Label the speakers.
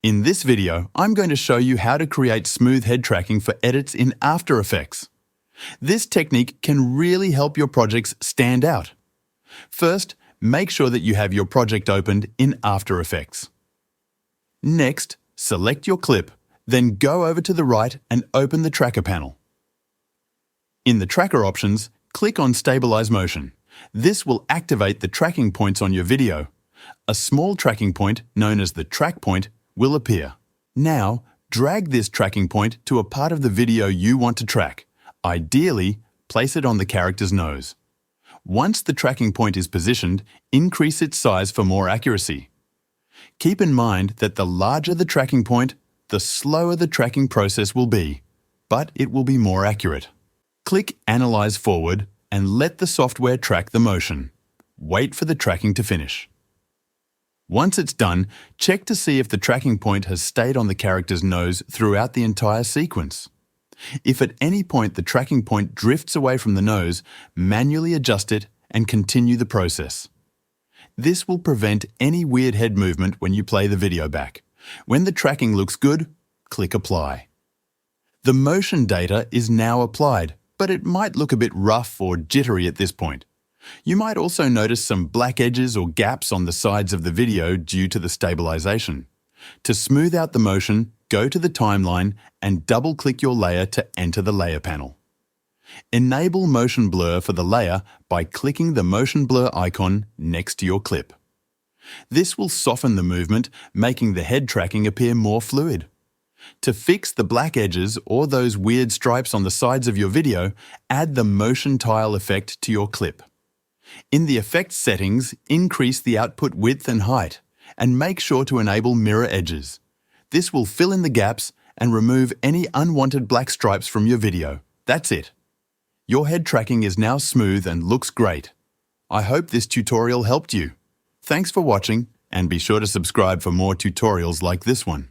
Speaker 1: In this video, I'm going to show you how to create smooth head tracking for edits in After Effects. This technique can really help your projects stand out. First, make sure that you have your project opened in After Effects. Next, select your clip, then go over to the right and open the Tracker panel. In the Tracker options, click on Stabilize Motion. This will activate the tracking points on your video. A small tracking point, known as the track point, will appear. Now, drag this tracking point to a part of the video you want to track. Ideally, place it on the character's nose. Once the tracking point is positioned, increase its size for more accuracy. Keep in mind that the larger the tracking point, the slower the tracking process will be, but it will be more accurate. Click Analyze Forward and let the software track the motion. Wait for the tracking to finish. Once it's done, check to see if the tracking point has stayed on the character's nose throughout the entire sequence. If at any point the tracking point drifts away from the nose, manually adjust it and continue the process. This will prevent any weird head movement when you play the video back. When the tracking looks good, click Apply. The motion data is now applied, but it might look a bit rough or jittery at this point. You might also notice some black edges or gaps on the sides of the video due to the stabilization. To smooth out the motion, go to the timeline and double-click your layer to enter the layer panel. Enable motion blur for the layer by clicking the motion blur icon next to your clip. This will soften the movement, making the head tracking appear more fluid. To fix the black edges or those weird stripes on the sides of your video, add the motion tile effect to your clip. In the effects settings, increase the output width and height, and make sure to enable mirror edges. This will fill in the gaps and remove any unwanted black stripes from your video. That's it. Your head tracking is now smooth and looks great. I hope this tutorial helped you. Thanks for watching, and be sure to subscribe for more tutorials like this one.